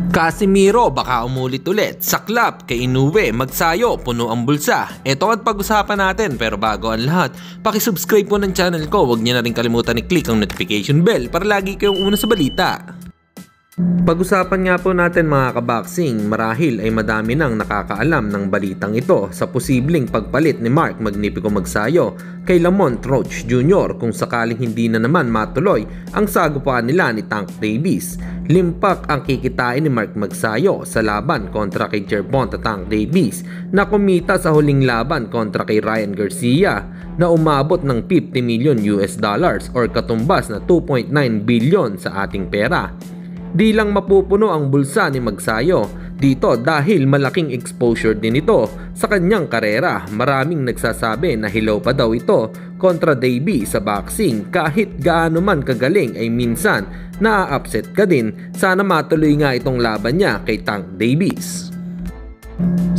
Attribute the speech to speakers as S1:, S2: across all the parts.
S1: Casimiro baka umulit ulit, saklap kay Inoue, magsayo, puno ang bulsa. Ito at pag-usapan natin, pero bago ang lahat, pakisubscribe po ng channel ko. Huwag niyo na rin kalimutan i-click ang notification bell para lagi kayong una sa balita. Pag-usapan nga po natin mga kaboxing, marahil ay madami nang nakakaalam ng balitang ito sa posibleng pagpalit ni Mark Magnifico Magsayo kay Lamont Roach Jr. kung sakaling hindi na naman matuloy ang sagupaan nila ni Tank Davis. Limpak ang kikitain ni Mark Magsayo sa laban kontra kay Gervonta Tank Davis na kumita sa huling laban kontra kay Ryan Garcia na umabot ng $50 million or katumbas na 2.9 billion sa ating pera. Di lang mapupuno ang bulsa ni Magsayo dito dahil malaking exposure din ito sa kanyang karera. Maraming nagsasabi na hilaw pa daw ito kontra Davies sa boxing. Kahit gaano man kagaling ay minsan na-upset ka din. Sana matuloy nga itong laban niya kay Tank Davis.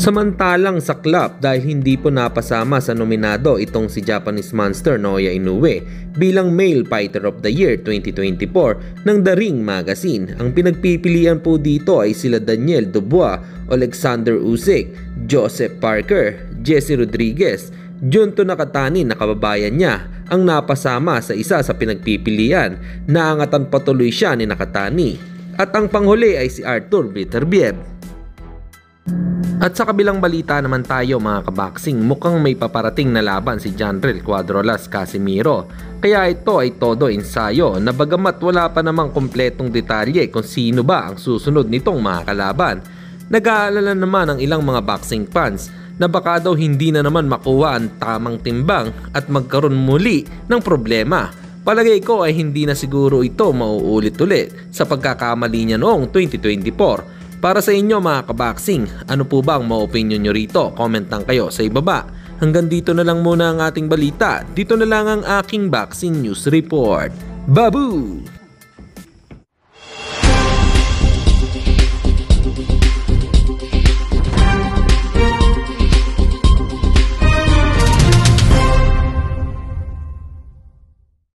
S1: Samantalang saklap dahil hindi po napasama sa nominado itong si Japanese Monster Naoya Inoue bilang Male Fighter of the Year 2024 ng The Ring Magazine. Ang pinagpipilian po dito ay sila Daniel Dubois, Alexander Usyk, Joseph Parker, Jesse Rodriguez, Junto Nakatani na kababayan niya ang napasama sa isa sa pinagpipilian. Naangatan patuloy siya ni Nakatani. At ang panghuli ay si Arthur Beterbiev. At sa kabilang balita naman tayo mga kaboxing, mukhang may paparating na laban si Janrel Cuadrolas Casimiro. Kaya ito ay todo ensayo na bagamat wala pa namang kompletong detalye kung sino ba ang susunod nitong mga kalaban. Nag-aalala naman ang ilang mga boxing fans na baka daw hindi na naman makuha ang tamang timbang at magkaroon muli ng problema. Palagay ko ay hindi na siguro ito mauulit ulit sa pagkakamali niya noong 2024. Para sa inyo mga kaboxing, ano po ba ang ma-opinion nyo rito? Comment lang kayo sa ibaba. Hanggang dito na lang muna ang ating balita. Dito na lang ang aking boxing news report. Babu!